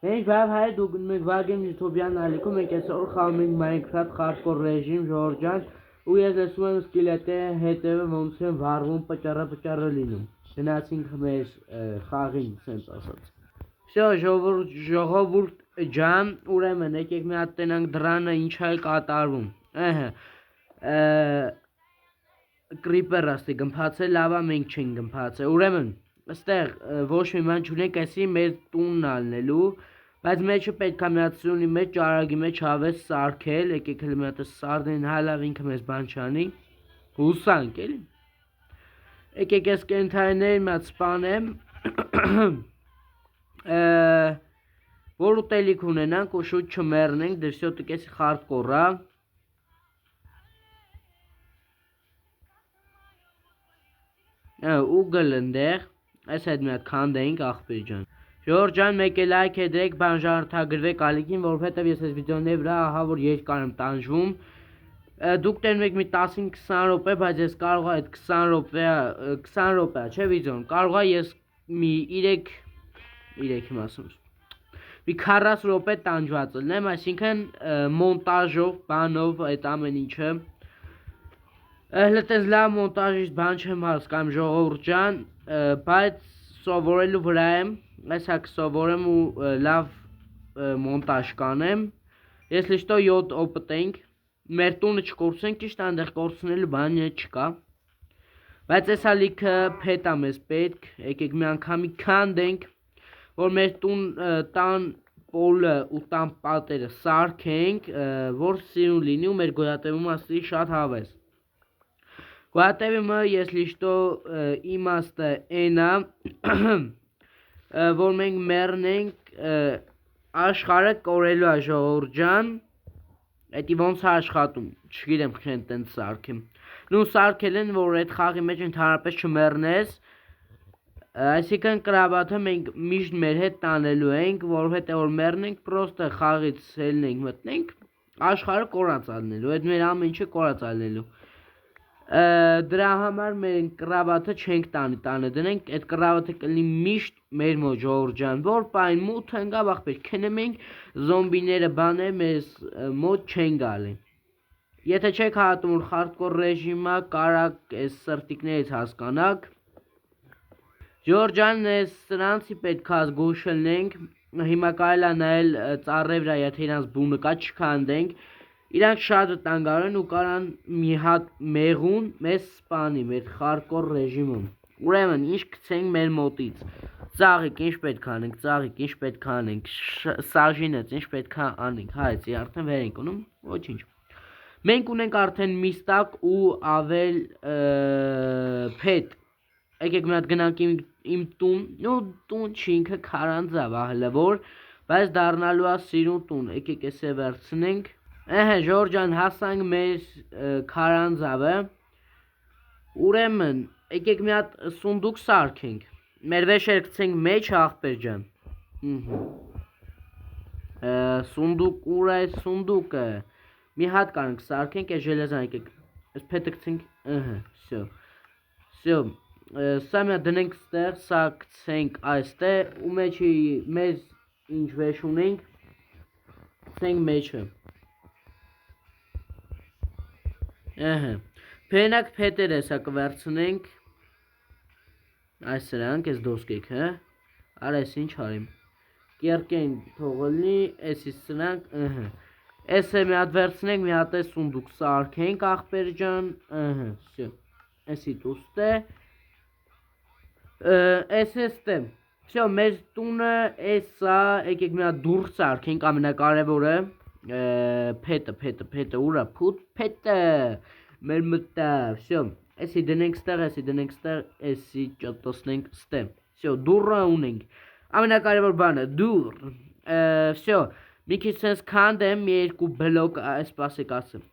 Մենք բավ հայ դուք մենք վագեմ YouTube-յան ալիքում մենք այսօր խաղում ենք Minecraft Hardcore Regime Ժորժան ու ես լսում եմ սկելետի հետևը ոնց են վառվում պճառը լինում գնացինք մեր խաղին սենց ասած Всё ժողովուրդ ջան ուրեմն եկեք մի հատ տենանք դրանը ինչ է կատարվում Creeper ասի գմփացել լավա մենք չենք գմփացել ուրեմն Այստեղ ոչ մի բան չունենք, այսի մեր տունն ալնելու, բայց մեջը պետք է միացությունի մեջ ճարագի մեջ հավես սարքել, եկեք հենց մի հատ սարդեն հալավ ինքը մեզ բան չանի, հուսանք էլի։ Եկեք ես կենթայիների մի հատ սպանեմ, որ ուտելիք ունենանք ու շուտ չմեռնենք, դե всё տկես խարդկորա։ Ու գլնդեղ Այս հետ մի հատ քանդենք աղբեր ջան Ժորժ ջան մեկ է լայք հետեք բանջարդագրվեք ալիքին որովհետև ես այս վիդեոների վրա ահա որ երկար եմ տանջվում Դուք տենում եք մի 15-20 րոպե բայց ես կարող եմ այդ 20 րոպե չէ վիդեոն կարող եմ ես մի 3 իմ ասում մի 40 րոպե տանջված լինեմ այսինքն մոնտաժով բանով այդ ամեն ինչը Հլտես լավ մոնտաժից բան չեմ հասկանում ժողովուրդ ջան, բայց սովորելու վրա եմ, այս հակ սովորեմ ու լավ մոնտաժ կանեմ, ես լիշտո 7 օպտ ենք, մեր տունը չկորցենք, ճիշտ այնտեղ կորցնելու բան չկա, բայց այս հալիքը փետ է մեզ պետք, եկեք մի անգամի քանդենք, որ մեր տան պոլը ու տան պատերը սարքենք, որ սիրուն լինի ու մեր գոյատևում ասի շատ հավես Գոյատևիմը ես լիշտո իմաստը ենա, որ մենք մերնենք աշխարը կորելու է ժողովուրդ ջան, էդի ոնց է աշխատում, չգիտեմ խեն տենց սարքեմ, նու սարքել են, որ այդ խաղի մեջ ընդհանրապես չմերնես, այսինքն կրաբաթը մենք միշտ մեր հետ տանելու ենք, որովհետև որ մերնենք, պրոստը խաղից ելնենք մտնենք, աշխարը կորած ալնելու, այդ մեր ամեն ինչը կորած ալնելու Դրա համար մենք կրավաթը չենք տանը դնենք, այդ կրավաթը կլինի միշտ մեր մոտ ժողովուրդ ջան, որ պայն մութ ընկավ աղբեր քնում ենք զոմբիները բաներ մեզ մոտ չեն գալի Եթե չեք հավատում որ hardcore ռեժիմը կարակ այս սրտիկներից հասկանաք Ժողովուրդ ջան, սրանցի պետք է զգուշ լինենք, հիմա կարելի է նայել ծառերի վրա, եթե իրանց բունը կա չքանդենք Իրանք շատ վտանգավոր են ու կարան մի հատ մեղուն մեզ սպանի մեր hardcore ռեժիմում Ուրեմն ինչ գցենք մեր մոտից Ծաղիկ ինչ պետք է անենք, ծաղիկ ինչ պետք է անենք, սաժինեց ինչ պետք է անենք, հայեցի արդեն վեր ենք ունում, ոչինչ Մենք ունենք արդեն միստակ ու ավել փետ Եկեք մի հատ գնանք իմ տուն, ու տուն չի ինքը քարանձավ ահլավոր, բայց դառնալու է սիրուն տուն, եկեք էս է վերցնենք Ժորժ ջան հասանք մեր քարանձավը Ուրեմն եկեք մի հատ սունդուկ սարքենք Մեր վեշերը գցենք մեջ աղբեր ջան Սունդուկ ուր է սունդուկը Մի հատ կանք սարքենք այս ժելեզան եկեք Այս փետը գցենք Всё Սա մի հատ դնենք ստեղ, սա գցենք այստեղ ու մեջի մեզ ինչ վեշ ունենք Գցենք մեջը Պենակ պետերը սա կվերցնենք Այս սրանք, այս դոսկեք, Արա ես ինչ հարիմ Կերկենք թողլնի, էսի սրանք, Էս է մի հատ վերցնենք, մի հատ է սունդուկ սարքենք աղբեր ջան, Էսի տուստ է Էս էստե Всё, մեր տունը էսա, եկեք մի հատ դուռ սարքենք, ամենակարևորը Փետը, ուրա փուտ, փետը, մեր մտավ, всё, էսի դնենք ստեղ, էսի ճտոսնենք ստեղ, всё, դուռը ունենք, ամենակարևոր բանը, դուռ, всё, մի քիչ սենց քանդեմ, մի երկու բլոկ, այսպասեք ասեմ,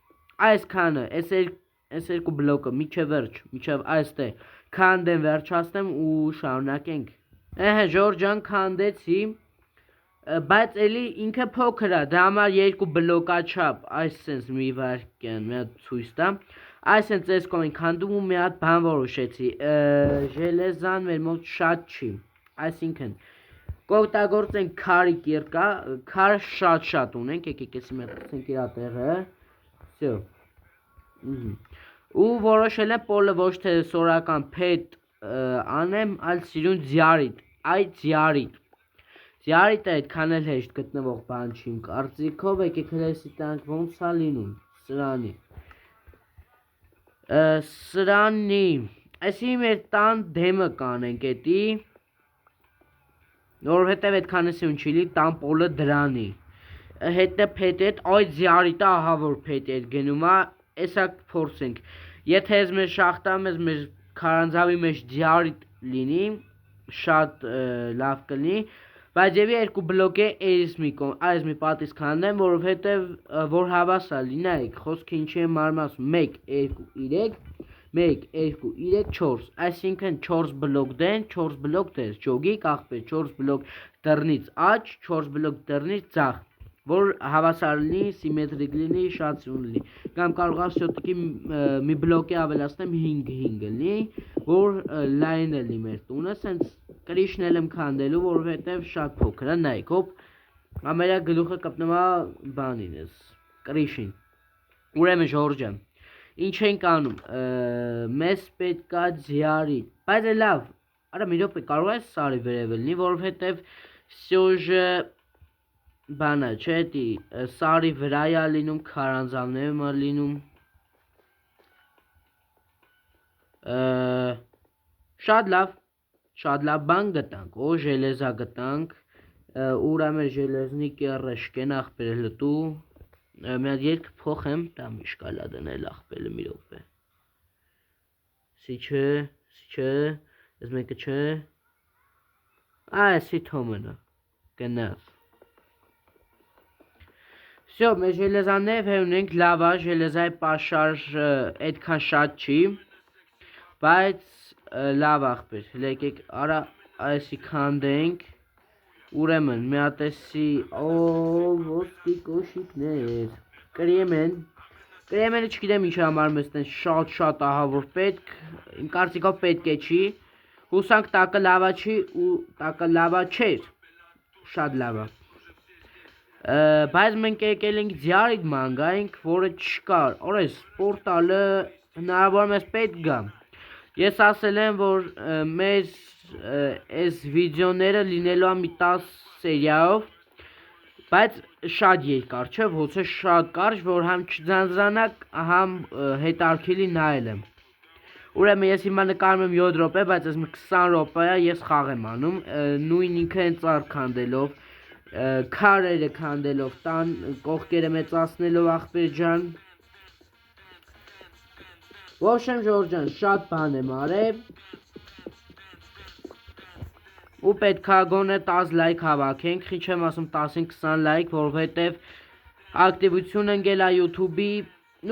այս քանը, այս երկու բլոկը, միջև վերջ, միջև այստեղ, քանդեմ, վերջացնեմ ու շարունակենք, ժորժ ջան քանդեցի, բայց էլի ինքը փոքր է, դա համար երկու բլոկա չափ, այս սենց մի վարկյան, մի հատ ցույց տամ, այս սենց այս կողմին քանդում ու մի հատ բան որոշեցի, ժելեզան մեր մոտ շատ չի, այսինքն, կօգտագործենք քարի կիրկա, քարը շատ ունենք, եկեք էսի մեր գցենք իր տեղը, всё, ու որոշել եմ պոլը ոչ թե սորական փետ անեմ, այլ սիրուն ձյարիտ, այդ ձյարիտը այդքան էլ հեշտ գտնվող բան չի իմ կարծիքով, եկեք հեսի տանք ոնց է լինում, սրանի, այսի մեր տան դեմը կանենք էտի, որովհետև այդքան էսի ունչի լի տան պոլը դրանի, հետը փետ էտ, այդ ձյարիտը ահա որ փետ էտ գնում է, էսա փորձենք, եթե ես մեր շախտա մեր քարանձավի մեջ ձյարիտ լինի, շատ լավ կլինի, բայց եւի երկու բլոկ է այս մի պատից քանդեմ, որովհետև որ հավասար լինի, նայեք, խոսքը ինչի եմ մարմասում, 1, 2, 3, 1, 2, 3, 4, այսինքն 4 բլոկ դեն, 4 բլոկ դես, ջոգիկ աղբեր, 4 բլոկ դռնից աջ, 4 բլոկ դռնից ձախ, որ հավասար լինի, սիմետրիկ լինի, շատ սյուն լինի, կամ կարող ասյոտիկի մի բլոկի ավելացնեմ 5 լինի, որ լայն լինի մեր տունը, սենց կրիշն եմ քանդելու, որովհետև շատ փոքր է, նայեք, հոպ, ամերա գլուխը կպնվա բանին ես, կրիշին, ուրեմն ժորջան, ինչ ենք անում, մեզ պետքա ձյարի, բայց է լավ, արա մի րոպե կարող է սարի վերևը լինի, որովհետև սյոժը բանա չէ, սարի վրայա լինում, քարանձավներում է լինում, շատ լավ բան գտանք, օ ժելեզա գտանք, ուրա մեր ժելեզնի կեռը շկեն աղբեր լտու, մի հատ երկ փոխեմ, դա միշկալա դնել աղբերը մի րոպե, սի չէ, ես մեկը չէ, այսի թոմենը, գնաց, всё, մեր ժելեզաները վեր ունենք, լավա, ժելեզայի պաշարը այդքան շատ չի, բայց լավ աղբեր, հլեկեք արա այսի քանդենք, ուրեմն մի հատ էսի, ոսկի կոշիկներ, կրեմենը չգիտեմ ինչ համար մեզ շատ ահա որ պետք, իմ կարծիքով պետք է չի, հուսանք տակը լավա չի ու տակը լավա չէր, շատ լավա, բայց մենք եկել ենք ձյարիտ մանգայինք, որը չկար, օրես պորտալը հնարավոր մեզ պետք գա, ես ասել եմ, որ մեր այս վիդեոները լինելու է մի 10 սերիայով, բայց շատ երկար չէ, ոնց է շատ կարճ, որ համ չձանձրանաք, համ հետարքելի նայել եմ, ուրեմն ես հիմա նկարում եմ 7 րոպե, բայց ես 20 րոպե ես խաղ եմ անում, նույն ինքը են ծառ քանդելով, քարերը քանդելով, տան կողքերը մեծացնելով աղբեր ջան, ոբշեմ ժորջան, շատ բան եմ արել, ու պետքա գոնե 10 լայք հավաքենք, խիչ եմ ասում 10-20 լայք, որովհետև ակտիվություն ընկել է YouTube-ի,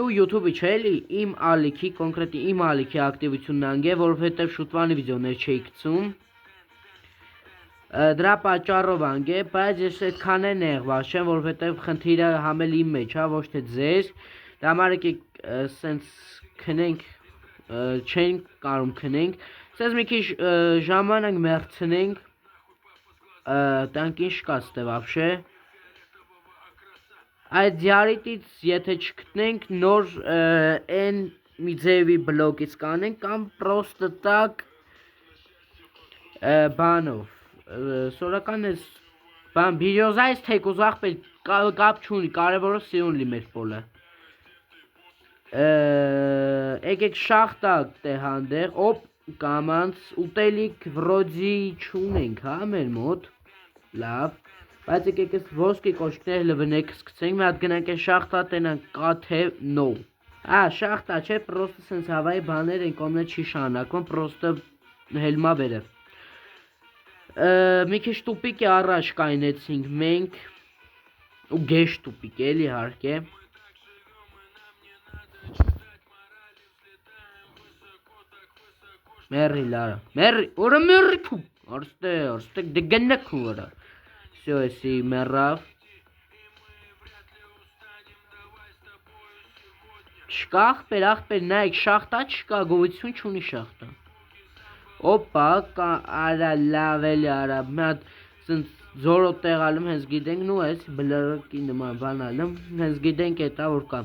ու YouTube-ի չէ էլի, իմ ալիքի, կոնկրետ իմ ալիքի ակտիվությունն անգե, որովհետև շուտվանի վիդեոներ չէի գցում, դրա պատճառով անգե, բայց ես այդքան է նեղված չեմ, որովհետև խնդիրը համել իմ մեջ է, ոչ թե ձեզ, դա համար եկեք սենց քնենք, չենք կարում քնենք, սենց մի քիչ ժամանակ մերցնենք, տանք ինչ կա ստե վաբշե, այդ ձյարիտից եթե չգտնենք նոր են մի ձևի բլոկից կանենք կամ պրոստը տակ բանով, սորական ես բան բիրյոզայից թեկուզ աղբեր կապ չունի, կարևորը սիրուն լի մեր պոլը, եկեք շախտակ տե հանդեղ, օպ կամանց, ուտելիք վրոդի չունենք, հա մեր մոտ, լավ, բայց եկեք ես ոսկի կոշկներ լվնեք սկցենք, մի հատ գնանք է շախտա տենանք կաթե նո, շախտա չէ, պրոստը սենց հավայի բաներ են կոմնե չի շանակվում, պրոստը հելմա վերև, մի քիչ տուպիկ է առաջ կայնեցինք մենք, ու գեշ տուպիկ էլի հարկ է, Մերի լարա, մերի, որը մերի թու, արստեք դգննեք ու վրա, սյո էսի մերավ, չկա աղբեր, նայք շախտա չկա, գովություն չունի շախտա, օպա, արա լավ էլի արա, մի հատ Սենց զորոտ տեղալում հենց գիտենք նու ես բլրկի նման բանալում հենց գիտենք էտա որ կա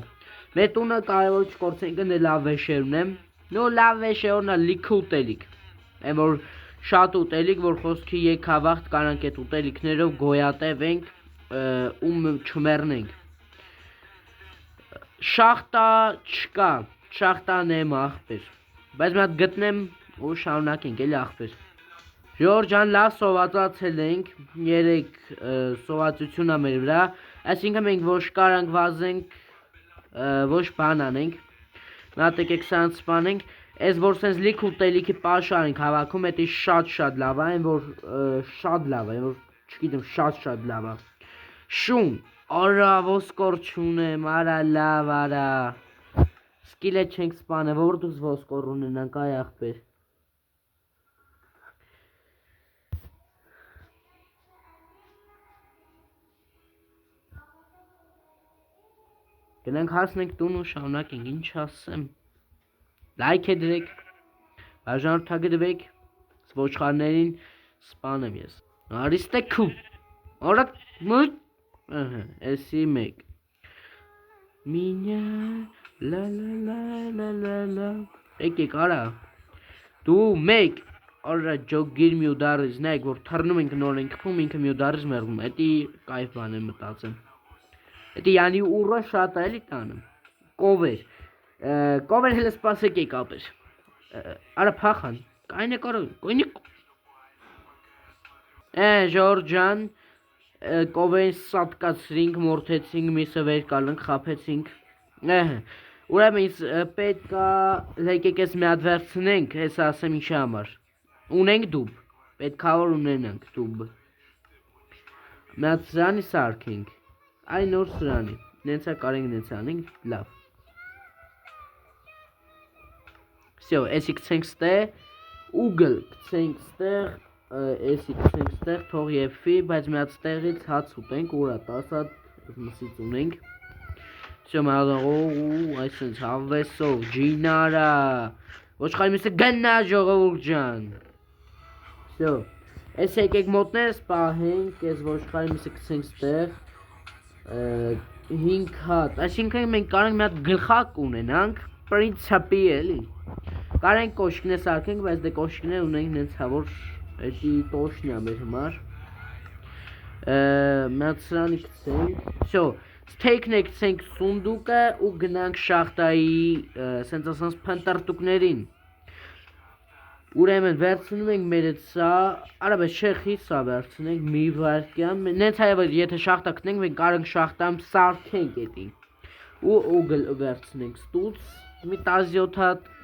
մեր տունը կարևոր չկործենք ընե լավ վեշեր ունեմ նու լավ վեշեր օրնա լիքը ուտելիք եմ որ շատ ուտելիք որ խոսքի եկավաղթ կանանք էտ ուտելիքներով գոյատևենք չմեռնենք շախտա չկա շախտան եմ աղբեր բայց մի հատ գտնեմ ու շարունակենք էլի աղբեր Ժորժան լավ սովածացել ենք 3 սովածություն ա մեր վրա այսինքն մենք ոչ կարանք վազենք ոչ բան անենք մի հատ եկեք սրանց սպանենք Այս որ սենց լիք ուտելիքի պաշար ենք հավաքում, էտի շատ լավ այն որ շատ լավ է, որ չգիտեմ շատ լավ է Շուն, արա ոսկոր չունեմ, արա լավ արա Սկիլ է չենք սպանը, որ դուս ոսկոր ունենանք այ աղբեր Գնանք հասնենք տուն ու շարունակենք, ինչ ասեմ Լայք է դրեք, բաժանորդագրվեք, ոչխարներին սպանեմ ես Արիստեք քու, օրակ մույտ, էսի մեկ Մինյա, լա Եկեք արա, դու մեկ, արա ջոգիր մի ուդարիզ, նայք որ թրնում ենք նոր ենք կպում, ինքը մի ուդարիզ մերվում, էտի կայվ բան եմ մտացեմ Էտի յանի ուռը շատ է էլի տանում, կովեր Կովեր հելը սպասեք եք ապեր Արա պախան Կայն է կարը Կոյնիկ ժորջան Կովերին սատկացրինք Մորդեցինք միսը վեր կալնք Խապեցինք Ուրեմ ինձ պետքա Լեկեք ես մի հատ վերցնենք Ես ասեմ ինչի համար Ունենք դուբ Պետքա որ ունենանք դուբ Մի հատ սրանի սարքենք Այ նոր սրանի Նենցա կարենք նենցա անենք Լավ Всё, էսի գցենք ստեղ, ուգլ գցենք ստեղ, էսի գցենք ստեղ, թող եփվի, բայց մի հատ ստեղից հաց ուտենք, ուրա 10 հատ մսից ունենք։ Всё, այսինքն հավեսով ջինարա։ Ոչխարի միսը գնա ժողովուրդ ջան։ Всё, էս եկեք մոտներս պահենք, այս ոչխարի միսը գցենք ստեղ, 5 հատ, այսինքն մենք կարանք մի հատ գլխակ ունենանք, պրինցիպի էլի։ Կարենք կոշկներ սարքենք, բայց դե կոշկներ ունենք նենց հավոր էտի տոշնյա մեր հմար Մյացրանի կցենք Всё, ստեյքն է կցենք սունդուկը ու գնանք շախտայի սենց ասանց պնտարտուկներին Ուրեմն վերցնում ենք մերետ սա, արաբես շեխի սա վերցնենք մի վարկյան Նենց հայավ եթե շախտա կտնենք մենք կարենք շախտամ սարքենք էտի Ու ուգլ վերցնենք ստուց, մի 17 հատ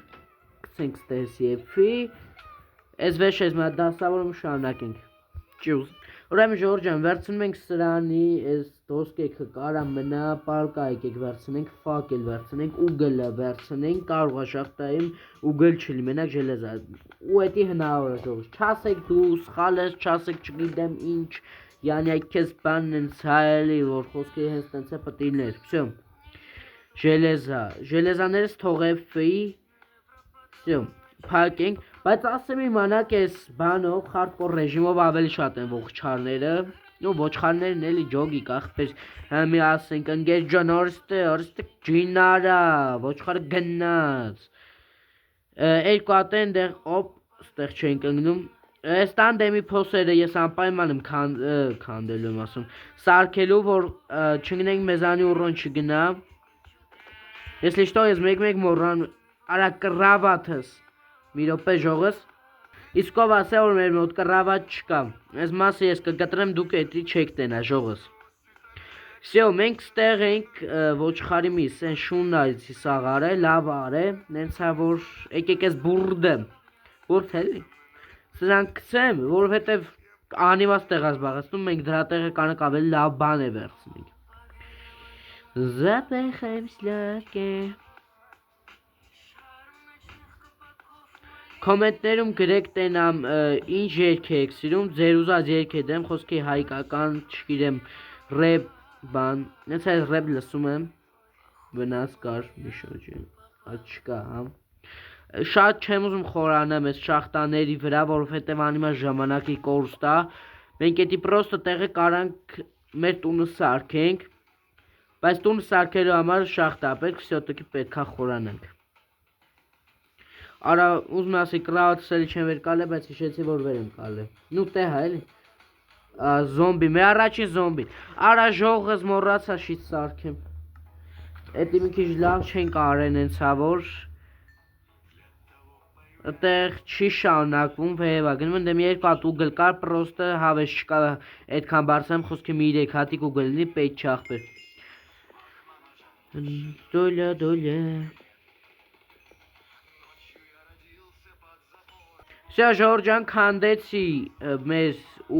Կցենք ստես եփվի Ես վեշ ես մա դասավորում շարունակենք Ճյուզ Ուրեմն ժորջան վերցնում ենք սրանի Ես դոսկեքը կարա մնա Պարկա եկեք վերցնենք Ֆակել վերցնենք Ուգլը վերցնենք Կարող է շախտայում ուգլ չլի մենակ ժելեզա Ու էտի հնարավոր է ժողջ Չասեք դու սխալ ես չասեք չգիտեմ ինչ Յանի այդ քեզ բանն են ցայելի որ խոսքի հենց տենց է պտիլներ Всё Ժելեզա Ժելեզաներս թողեփվի Всё, փակենք, բայց ասեմ իմանաք ես բանով խարդկոր ռեժիմով ավելի շատ են ոչխարները ու ոչխարներն էլի ջոգիկ ախպեր մի ասենք ընկեր ջան արստե ջինարա ոչխարը գնաց երկու հատ են դեղ օպ ստեղ չենք ընկնում Այս տանդեմի փոսերը ես անպայման եմ քանդելու եմ ասում սարքելու որ չգնենք մեզանի ուռոն չգնա Если что ես մեկ մոռան Արա կռավաթս մի րոպե ժողս Իսկ ով ասե որ մեր մոտ կռավաթ չկա Այս մասը ես կգտրեմ դուք էտի չեք տենա ժողս Всё մենք ստեղ ենք ոչխարի միս են շունն այցի սաղար է լավ արե նենցա որ եկեք ես բուրդը Բուրդ էլի Սրանք կցեմ որովհետև անիմաց տեղած բաղացնում մենք դրա տեղը կանք ավելի լավ բան է վերցնենք Запахаем սլակե Կոմենտներում գրեք տենամ ինչ երգ եք սիրում, ձեր ուզած երգ դեմ, խոսքի հայկական, չգիտեմ, ռեփ բան, նենց այս ռեփ լսում եմ, վնաս կար մի շոջի, այդ չկա, հա։ Շատ չեմ ուզում խորանամ այս շախտաների վրա, որովհետև անիմա ժամանակի կորուստ է, Մենք էդի պրոստը տեղը կարանք մեր տունը սարքենք, բայց տունը սարքելու համար շախտա պետք, վսյոտոքի պետքա խորանանք։ Արա ուզում ասի կրավատս էլի չեմ վեր կալե, բայց հիշեցի, որ վեր եմ կալե։ Նու տե հա էլի։ Զոմբի, մեր առաջին զոմբի։ Արա ժողղыз մորացա շիտ սարքեմ։ Էդի մի քիչ լավ չենք արեն ենցա, որ Այդտեղ չի շարունակվում վեհևա, գնում եմ դեմ երկու հատ ուգլ կար, պրոստը հավես չկա այդքան բարձր եմ խոսքի մի 3 հատիկ ուգլ լինի, պետք չախպեր։ Դոլյա։ Սա Ժորժան քանդեցի մեր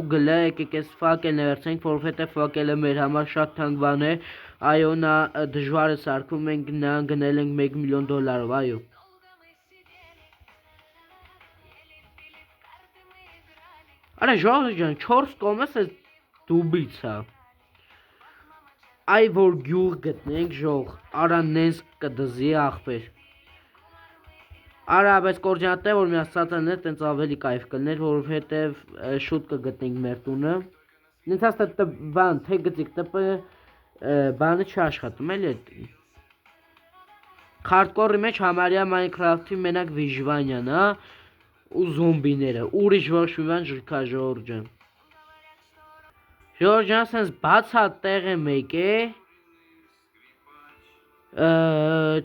ուգլը, եկեք էս ֆակելն վերցենք, որովհետև ֆակելը մեր համար շատ թանկ բան է, այո, նա դժվար է սարքում, մենք նրան գնել ենք 1 միլիոն դոլարով, այո։ Արա Ժորժ ջան, 4 կոմս է դուբից հա։ Այ որ գյուղ գտնենք ժող, արա նենց կդզի ախպեր։ Արա բայց կորջանատը որ մի ասածան է, տենց ավելի կայֆ կլներ, որովհետև շուտ կգտնենք մեր տունը։ Նենց աստ բան, թե գծիկ տպը բանը չաշխատում էլի էդ։ Խարդկորի մեջ համարյա Minecraft-ի մենակ վիժվանյան, հա։ Ու զոմբիները, ուրիշ ոչ մի բան չկա Ժորժան։ Ժորժան սենց բաց հատ տեղ է մեկ է,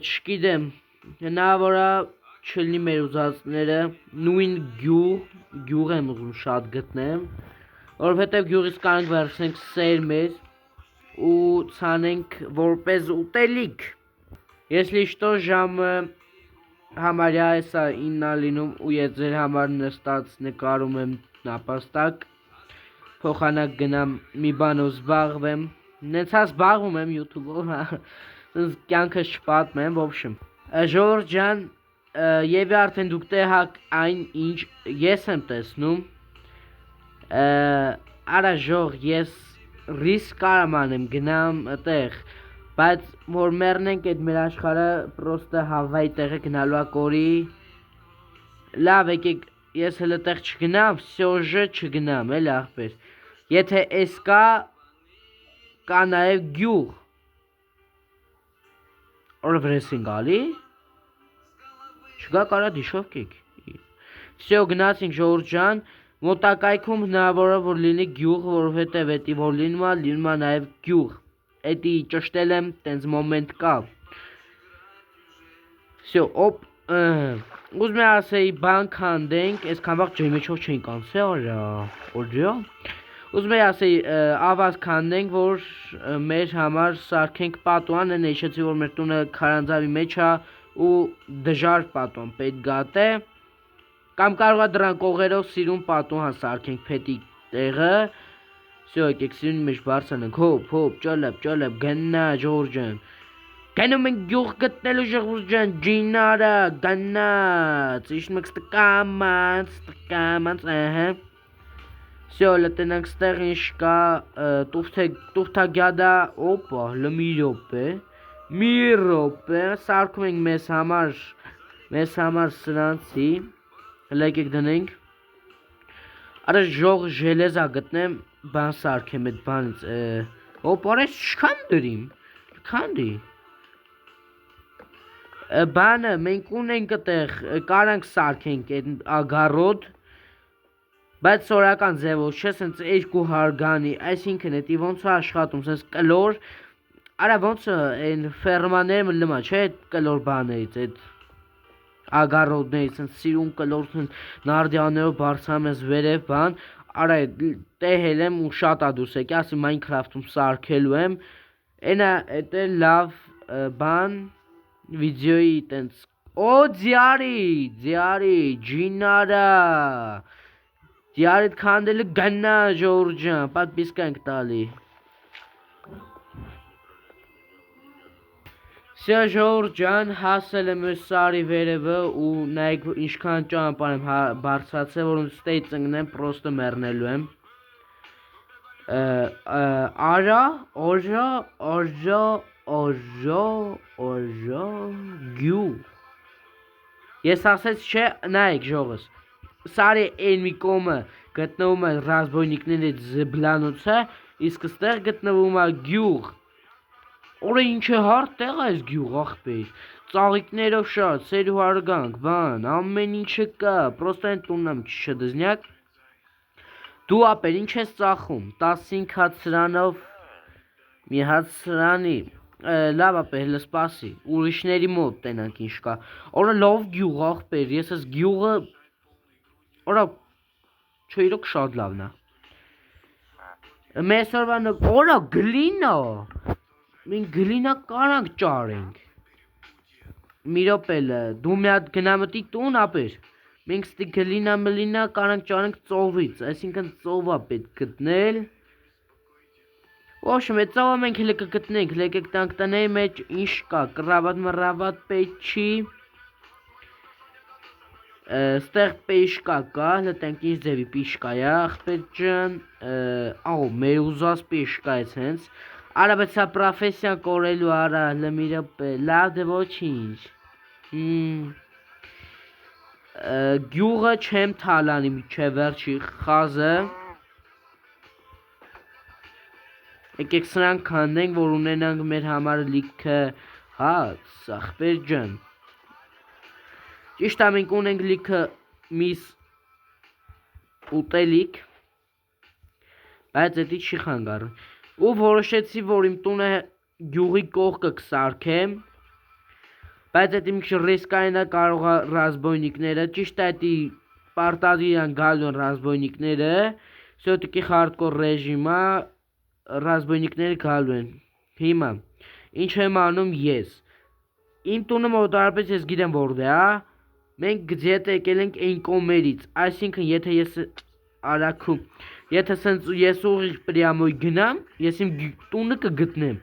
չգիտեմ, հնարավորա չլինի մեր ուզածները, նույն գյուղ եմ ուզում շատ գտնեմ, որովհետև գյուղից կարանք վերցնենք սեր մեզ ու ցանենք որպես ուտելիք։ Если что ժամը Համարյա էսա 9-ա լինում ու ես ձեր համար նստած նկարում եմ նապաստակ, փոխանակ գնամ մի բանով զբաղվեմ, նենցա զբաղվում եմ YouTube-ով, կյանքս չպատմեմ, ոբշմ։ Ժորժ ջան, եւ արդեն դուք տեղակ այն ինչ ես եմ տեսնում, արա ժող, ես ռիսկ կարամ անեմ, գնամ այդտեղ, բայց որ մեռնենք այդ մեր աշխարհը պրոստը հավայի տեղը գնալու է կորի, լավ եկեք ես հələ տեղ չգնամ, սյոժը չգնամ, էլ ախպեր, եթե էս կա նաև գյուղ, որ վրեսին գալի, չգա կարա դիշով կեք, սյո գնացինք Ժորժ ջան, մոտակայքում հնարավոր է որ լինի գյուղ, որովհետև էդի որ լինում է նաև գյուղ, էդի ճշտել եմ, տենց մոմենտ կա, սյո, օպ, ուզում է ասեի բան քանդենք, այս կամվաղ ջոյի մեջով չենք անցե, օրջա, ուզում է ասեի ավազ քանդենք, որ մեր համար սարքենք պատուան, են էշեցի, որ մեր տունը քարանձավի մեջ է ու դժար պատուան պետք գատ է, կամ կարող է դրան կողերով սիրուն պատուան սարքենք պետի տեղը, սյո եկեք սիրունի մեջ բարձանենք, հոպ, ճոլապ, գնա Ժորժ ջան, գնում ենք գյուղ գտնելու Ժորժ ջան, ջինարը, գնաց, իշտում եք ստկամանց, ահա, սյո լտնենք ստեղ ինչ կա, տուղթագյադա, օպա, մի ռոպե, սարքում ենք մեզ համար սրանցի, հլա եկեք դնենք, արա ժող ժելեզա գտնեմ, բան սարքեմ էդ բանից, օպ, արես չքան դրիմ, քանդի, բանը մենք ունենք այդտեղ, կարանք սարքենք այդ ագարոտ, բայց սորական ձևով չէ, սենց 200 գանի, այսինքն էդի ոնց է աշխատում, սենց կլոր, արա ոնց է այն ֆերմաները մլմա, չէ, այդ կլոր բաներից, այդ ագարոդներից, սենց սիրուն կլոր, նարդյաներով բարձրամ ես վերև բան, արա տեհել եմ ու շատ ադուս եկի, ասի Minecraft-ում սարքելու եմ, էդ է լավ բան, վիդեոյի տենց, օ ձյարի, ջինարա, ձյարիդ քանդելը գնա Ժորժ ջան, պատպիսկա ենք տալի։ Սյա Ժորժ ջան, հասել եմ ես սարի վերևը ու նայեք ինչքան ճանապարհ եմ բարձրացել, որ ստեյ ծնգնեմ, պրոստը մեռնելու եմ։ Արա, գյուղ։ Ես ասեց չէ, նայեք ժողս։ Սարի այն մի կողմը գտնվում է ռազմավարների զբլանոցը, իսկ ստեղ գտնվում է գյուղ։ Օրը ինչ է հարթ տեղ է այս գյուղ ախպեր, ծաղիկներով շատ, սեր ու հարգանք, բան, ամեն ինչը կա, պրոստը են տունն եմ քիչ դզնյակ։ Դու ապեր ինչ ես ծախում, 15 հատ սրանով, մի հատ սրանի, լավ ապեր, հլը սպասի, ուրիշների մոտ տենանք ինչ կա, օրը լավ գյուղ ախպեր, ես ես գյուղը, օրը չէ իրոք շատ լավն է։ Mēs varam, ora glina, մենք glina կարանք ճարենք։ Մի րոպե, դու մի հատ գնամտի տուն ապեր։ Մենք ստի գլինա մլինա կարանք ճարենք ծովից, այսինքն ծովա պետք գտնել։ Ոչ, մեծ ծովը մենք հլը կգտնենք, լեկեք տանք տնեի մեջ ինչ կա, կռավատ մռավատ պետք չի։ Ստեղ պեշկա կա, հլը տենք ինչ ձևի պիշկա է, ախպեր ջան, աղո, մեր ուզած պիշկա է ցենց, արա բայց սա պրոֆեսիան կորելու արա, հլը մի րոպե, լավ դե ոչինչ։ Գյուղը չեմ թալանի միջև վերջի խազը։ Եկեք սրանք քանդենք, որ ունենանք մեր համար լիքը հաց, ախպեր ջան։ Ճիշտ է մենք ունենք լիքը միս ուտելիք, բայց էդի չի խանգարը։ Ու որոշեցի, որ իմ տունը գյուղի կողքը կսարքեմ, բայց էդի մի քիչ ռիսկային է կարող է ռազմավարները, ճիշտ է էդի պարտադիր գալու են ռազմավարները, սյոտիկի հարդկոր ռեժիմա ռազմավարները գալու են։ Հիմա ինչ եմ անում ես։ Իմ տունը մոտարապես ես գիտեմ որտե է, մենք գծետ եկել ենք այն կողմերից, այսինքն եթե ես արագում, եթե սենց ես ուղիղ պրյամոյ գնամ, ես իմ տունը կգտնեմ։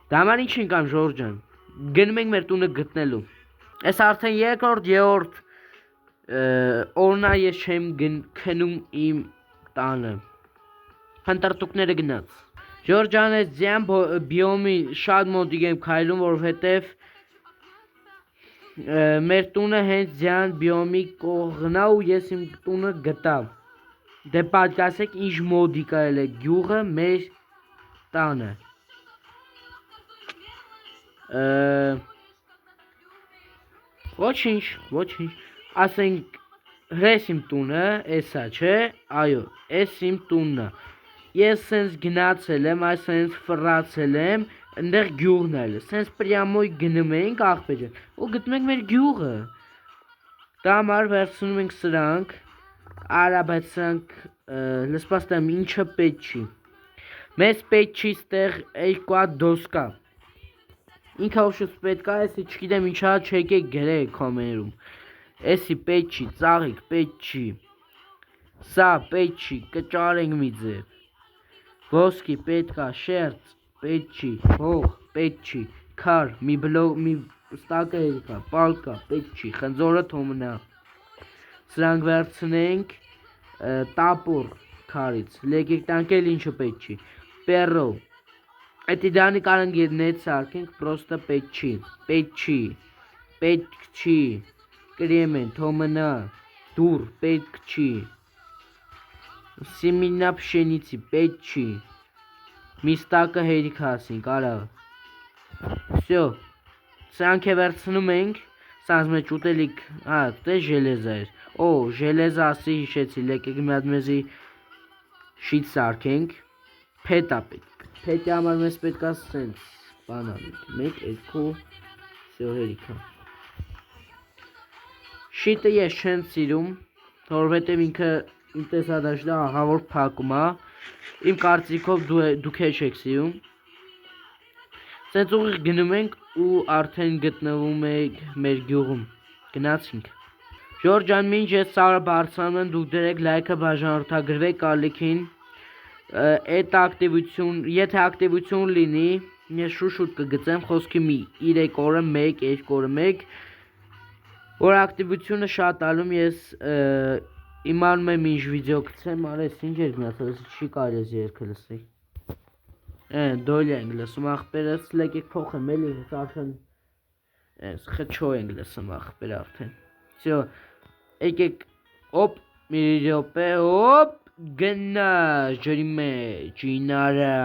Դա համար ինչ ենք ամ Ժորժ ջան, գնում ենք մեր տունը գտնելու։ Այս արդեն երրորդ օրնա ես չեմ քնում իմ տանը։ Հնդրտուկները գնաց։ Ժորժ ջան, այս ձյան բիոմի շատ մոտիկ եմ քայլում, որովհետև մեր տունը հենց ձյան բիոմի կողնա ու ես իմ տունը գտավ։ Դե պատկասեք ինչ մոդիկ է գյուղը մեր տանը։ Ոչինչ, ասենք հրես իմ տունը, էսա չէ, այո, էս իմ տունն է։ Ես սենց գնացել եմ, այս սենց ֆռացել եմ, ընդեղ գյուղն էլ է, սենց պրյամոյ գնում ենք ախպեր ջան, ու գտնում ենք մեր գյուղը։ Դա համար վերցնում ենք սրանք, արա բայց սրանք լսպաստ եմ ինչը պետք չի։ Մեզ պետք չի ստեղ երկու հատ դոսկա։ Ինքը ոչուց պետք է, էսի չգիտեմ ինչա չեկեք գրեք կոմերում։ Էսի պետք չի, ծաղիկ պետք չի։ Սա պետք չի, կճարենք մի ձև։ Ոսկի պետք է, շերտ պետք չի, հող պետք չի, քար, մի ստակը երկա, պալկա պետք չի, խնձորը թոմնա։ Սրանք վերցնենք տապոր քարից, լեկեք տանք էլ ինչը պետք չի, պերո։ Էդի դանի կարանք եդնետ սարքենք, պրոստը պետք չի, կրեմեն, թոմնա, դուր, պետք չի, սիմինա պշենիցի, պետք չի, միստակը հերիք հասինք, արա, սյո, սրանք է վերցնում ենք, սանց մեջ ուտելիք, դե ժելեզա էր, ժելեզա ասի հիշեցի, լեկեք մի հատ մեզի շիտ սարքենք, փետա պետք, փետի համար մեզ պետք է սենց, բանալիք, մեկ, երկու, սյո հերիքա։ Շիտը ես չեն սիրում, որովհետև ինքը իմ տեսադաշտը ահավոր փակում է, իմ կարծիքով դուք է չեք սիրում։ Սենց ուղիղ գնում ենք ու արդեն գտնվում ենք մեր գյուղում, գնացինք։ Ժորժ ջան, մինչ ես սարը բարձրանում եմ, դուք դրեք լայքը բաժանորդագրվեք ալիքին, այդ ակտիվություն, եթե ակտիվություն լինի, ես շուշուտ կգծեմ խոսքի մի 3 օրը 1, 2 օրը 1, որ ակտիվությունը շատ ալում ես իմանում եմ ինչ վիդեո գցեմ, արես ինչ երկ միացել, չի կարի ես երկը լսի։ Դոլյա ենք լսում աղպերս, լեկեք փոխեմ էլի, արդեն խչո ենք լսում աղպեր արդեն։ Սյո, եկեք Օպ, մի րոպե, օպ, գնա ջրի մեջ, ինարա։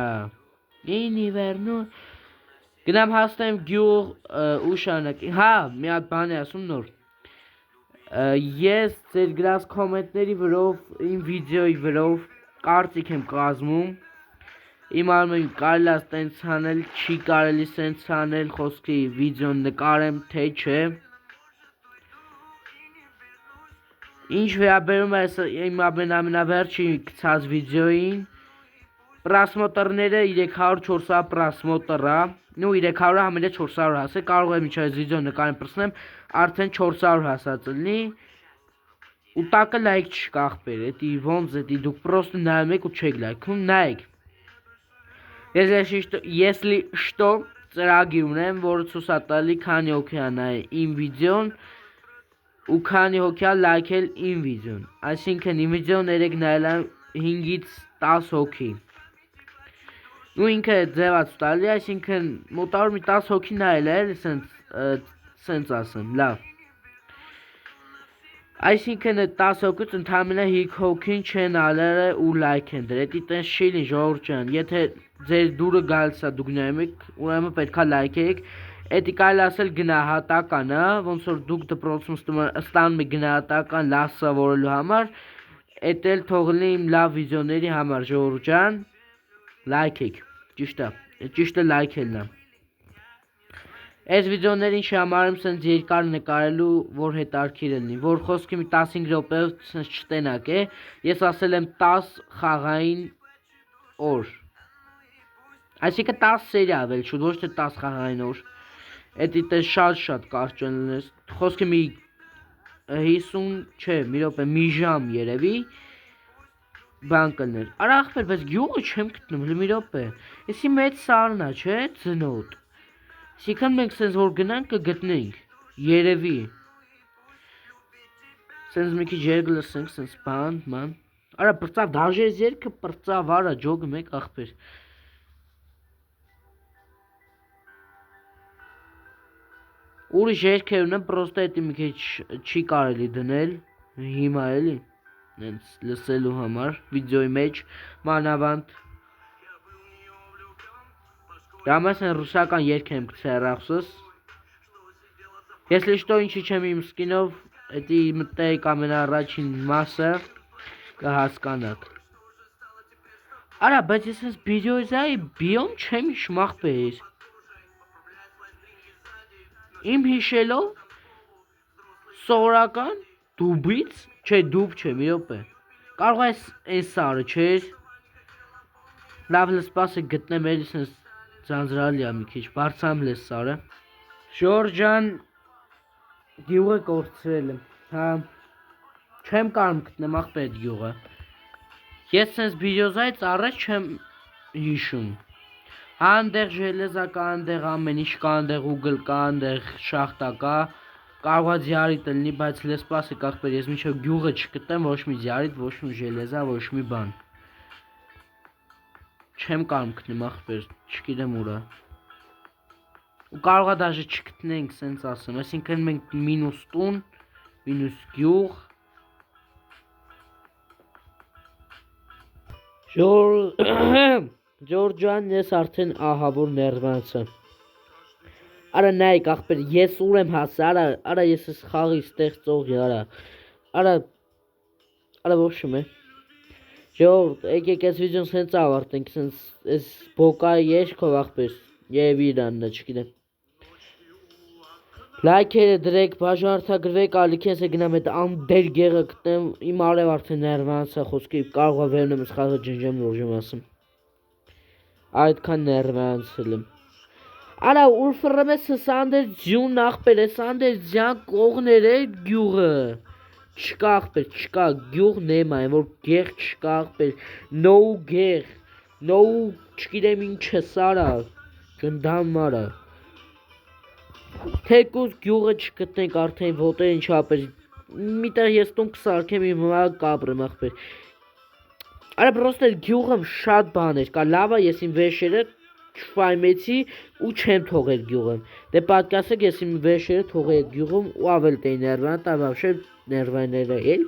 Ինի վերնու։ Գնամ հասնեմ գյուղ ու շարունակեմ։ Հա, մի հատ բան եմ ասում նոր։ Ես ձեր գրած կոմենտների վրով, իմ վիդեոյի վրով կարծիք եմ կազմում։ Իմ արմեն կարելի է տենց անել, չի կարելի սենց անել, խոսքի վիդեոն նկարեմ, թե չէ։ Ինչ վերաբերում է իմ ամենավերջի գցած վիդեոյին, պրասմոտորները 300-400 պրասմոտորա, նու 300-ը համելը 400 հասե, կարող եմ ինչ այս վիդեո նկարեմ պրսնեմ, արդեն 400 հասած լինի, ու տակը լայք չկա ախպեր, էտի ոնց էտի դուք պրոստը նայում եք ու չեք լայքում, նայեք։ Если что, ծրագիր ունեմ, որը ցույց է տալի քանի հոգի է նայել իմ վիդեոն ու քանի հոգի է լայքել իմ վիդեոն, այսինքն իմ վիդեոն երեք նայել է 5-ից 10 հոգի։ Ու ինքը ձևաց տալի, այսինքն մոտավոր մի 10 հոգի նայել է, սենց ասեմ, լավ։ Այսինքն 10 հոգուց ընդամենը 5 հոգին չեն ալերը ու լայք են դրել, էդի տենց չի լինի ժողովուրդ ջան, եթե ձեր դուրը գալիս է դուք նայում եք, ուրեմն պետքա լայքեք, էդի կարելի ասել գնահատական է, ոնց որ դուք դպրոցում ստանում եք գնահատական լավ սովորելու համար, էդ էլ թող լինի իմ լավ վիդեոների համար ժողովուրդ ջան, լայքեք, ճիշտը լայքելն է։ Այս վիդեոներին չհամարեմ սենց երկար նկարելու, որ հետարքիր լինի, որ խոսքի մի 15 րոպեով սենց չտենակ է, ես ասել եմ 10 խաղային օր, այսինքն 10 սերի ավել շուտ, ոչ թե 10 խաղային օր, էդի տես շատ կարճ լինես, խոսքի մի 50, չէ, մի րոպե, մի ժամ երևի, բան կլներ, արա ախպեր, բայց գյուղը չեմ գտնում, մի րոպե, եսի մեծ սարն է, չէ, ծնոտ, Այսինքն մենք սենց որ գնանք կգտնենք, երևի, սենց մի քիչ երգ լսենք, սենց բան, արա պրծավ, դաժե ես երկը պրծավ, արա ջոգը մեկ ախպեր, ուրիշ երկեր ունեմ, պրոստը էտի մի քիչ չի կարելի դնել, հիմա էլի, նենց լսելու համար, վիդեոյի մեջ, մանավանդ, Դամաս են ռուսական երգ եմ գցերախսս, Если что, ինչի չեմ իմ սկինով, էդի մտեիք ամենառաջին մասը, կհասկանաք։ Արա, բայց ես ես բիդեոյզայի բիոմ չեմ իշմախ պեիր։ Իմ հիշելով, սովորական, դուբից, չէ դուբ չէ, մի րոպե, կարող այս սարը չէր, լավ լսպասը գտնեմ էլի սենց ձանձրալի է մի քիչ, բարձամ լես սարը, ժորժ ջան, գյուղը կորցրել եմ, հա, չեմ կարում գտնեմ ախպետ գյուղը, ես սենց բիդեոզայից առաջ չեմ հիշում, հա անդեղ ժելեզա կա, անդեղ ամեն ինչ կա, անդեղ ուգլ կա, անդեղ շախտա կա, կարող է ձյարիտ լինի, բայց լեսպասը կախպեր, ես մինչև գյուղը չգտնեմ, ոչ մի ձյարիտ, ոչ մի ժելեզա, ոչ մի բան, չեմ կարում գտնեմ ախպեր, չգիտեմ ուրա, ու կարող է դաժե չգտնենք սենց ասեմ, այսինքն մենք մինուս տուն, մինուս գյուղ, Ժորժ ջան, ես արդեն ահավոր ներվանց եմ, արա նայք ախպեր, ես ուր եմ հասը, արա ես ես խաղի ստեղծողի, արա ոչմ է, ժորժ, եկեք ես վիդեոն սենց ավարտենք, սենց ես բոկայի եշքով ախպեր, և իրանն է, չգիտեմ, լայքերը դրեք, բաժարդագրվեք, ալիքենս է գնամ էտ անդեր գեղը գտնեմ, իմ արև արդեն ներվանց է խոսքի, կարող է վերնեմ ես խաղը ջնջեմ նորժեմ ասեմ, այդքան ներվանցել եմ, արա ուր ֆրեմ ես սանդեր ձյուն ախպեր, ես սանդեր ձյան կողներ է գյուղը, չկա ախպեր, չկա, գյուղ նեմ այն, որ գեղ չկա ախպեր, նոու գեղ, նոու չգիտեմ ինչ է սարա, գնդամ արա, Թեկուզ գյուղը չգտնենք արդեն ոտեր ինչ ապեր, միտեղ ես տուն կսարքեմ իմ հմա կապրեմ ախպեր, արա պրոստ էր գյուղըմ շատ բաներ կա, լավա ես իմ վերշերը չվայմեցի ու չեմ թողել գյուղըմ, դե պատկասեք ես իմ վերշերը թողել գյուղում ու ավել տեի ներվան, տա վավշե ներվայները էլ,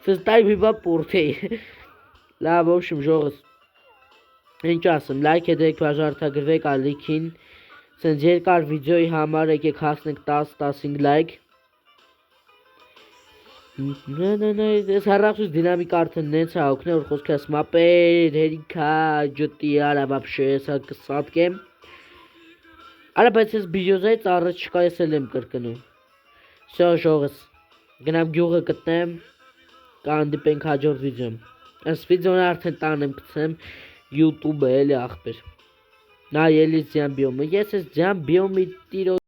Սստայ մի բա պորտեի։ Լավ, в общем, ժողս։ Ինչ ասեմ, լայք edեք, բաժարտագրվեք ալիքին։ Սենց երկար վիդեոյի համար եկեք հասնենք 10-15 լայք։ Ես հարախուս դինամիկ արդեն նենց է օգնել, որ խոսքը ասում ապեր, հերիքա, ջոտի, արա վապշե, սա կսատկեմ։ Արա, բայց ես բիոզայից առաջ չկա ես էլ եմ կրկնում։ Սյո ժողս, գնամ գյուղը գտնեմ, կանդիպենք հաջորդ վիդեոմ։ Այս վիդեոն արդեն տան եմ գցեմ, YouTube-ը էլի ախպեր։ Նա ելից ձյան բիոմը, ես ես ձյան բիոմի տիրո